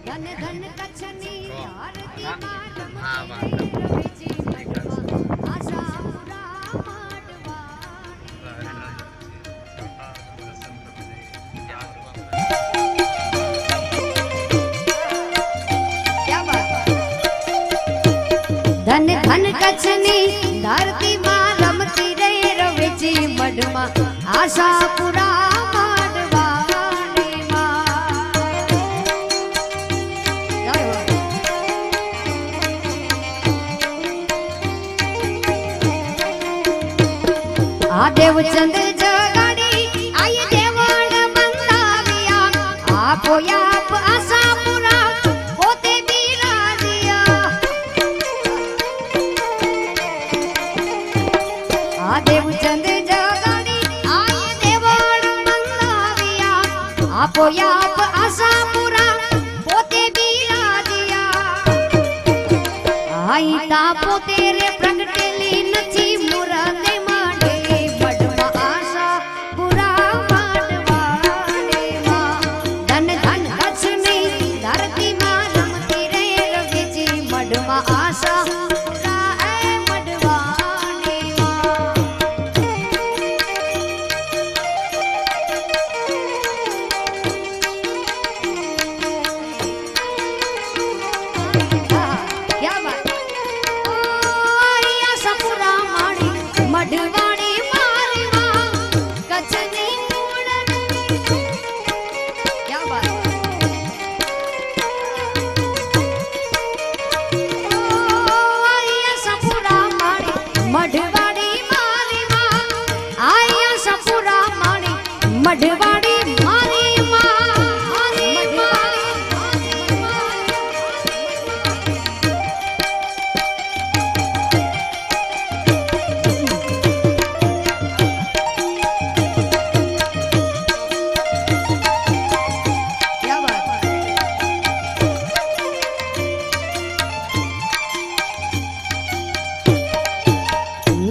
ધન ધન કચ્છની ધરતીમાં હા રમતી રવેચી મનમાં આશા પૂરા માંડવાની. ધન ધન કચ્છની ધરતીમાં રમતી રે રવેચી મઢમાં આશા પૂરા માંડવાની માં. જય હો. આ દેવચંદ જગાડી આઈ દેવણ બંધાવ્યા આપો આપ આશા પૂરા પોતે બિરાજ્યા. આ દેવચંદ જગાડી આઈ દેવણ બંધાવ્યા આપો આપ આશા પૂરા પોતે બિરાજ્યા. આઈ તા પોતે રે પ્રગટેલી નથી મુરતે માટે મઢમાં આશા પૂરા માંડવાની માં. ધન ધન કચ્છની ધરતીમાં રમતી રે રવેચી મઢમાં આશા પૂરા એ મઢવાની માં. क्या बात. आया सपुरा माड़ी मढ़वाड़ी मारी मां कच्छनी मूड़नी. क्या बात. आया सपुरा माड़ी मढ़वाड़ी मारी मां आया सपुरा माड़ी मढ़वाड़ी मारी मां. क्या बात.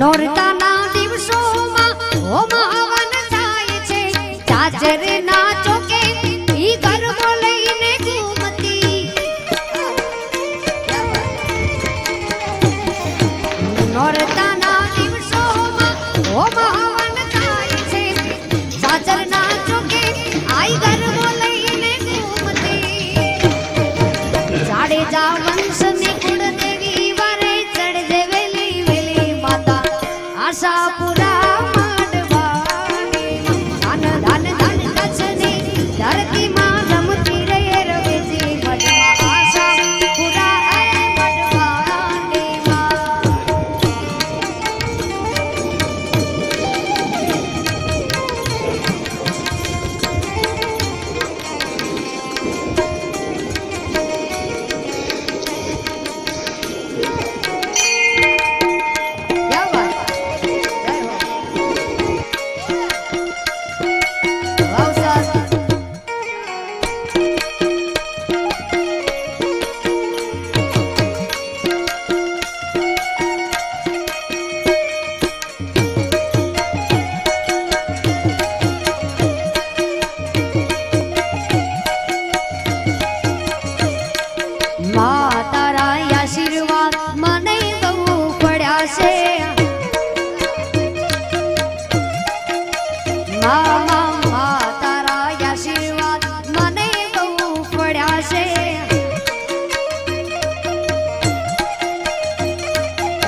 નોરતાના દિવસોમાં હોમ હવન થાય છે ચાચરના ચોકે ઈ ગરબો લઈને ઘૂમતી. નોરતાના દિવસોમાં હોમ હવન થાય છે ચાચરના ચોકે આઈ ગરબો લઈને ઘૂમતી. જાડેજા વંશની કુળદેવી વરે ચડજે વેલી વેલી માતા આશા પૂરા માંડવાની માં. ધન ધન ધન કચ્છની ધરતીમાં રમતી રે રવેચી મઢમાં આશા પૂરા એ માંડવાની માં. क्या बात. जय हो. वाह उस्ताद. માં તારા આશીર્વાદ મને બહુ પડ્યા છે. માં તારા આશીર્વાદ મને બહુ પડ્યા છે.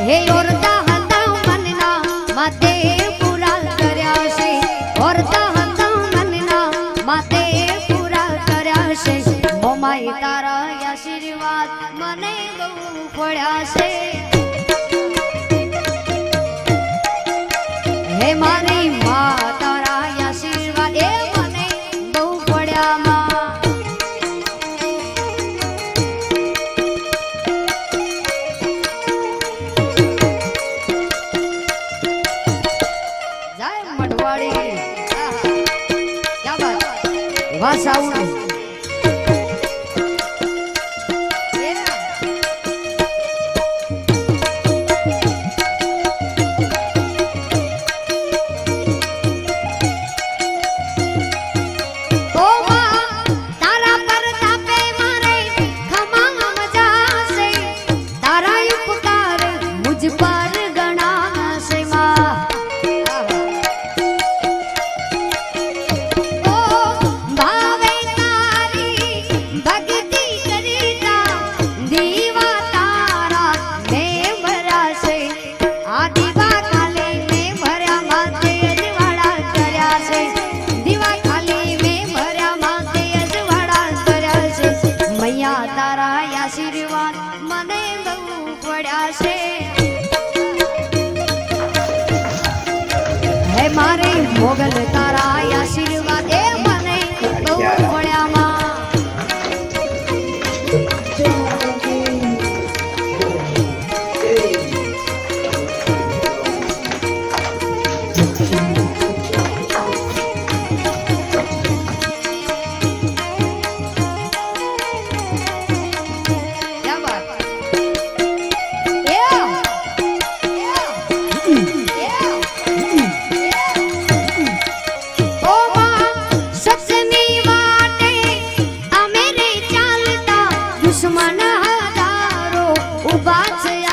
હે ઓરતા હતા મનના માતે પૂરા કર્યા છે. ઓરતા હતા મનના માતે પૂરા કર્યા છે. મોમાઈ તારા આશીર્વાદ મને બહુ પડ્યા છે. હે મારી માં તારા આશીર્વાદ એ મને બહુ પડ્યા માં. જય મઢવાડી. क्या बात. વાહ સાઉન્ડ. મોગલ તારા આશીર્વાદ એ મને બહુ પડ્યા માં દુશ્મન હજારો ઉભા છે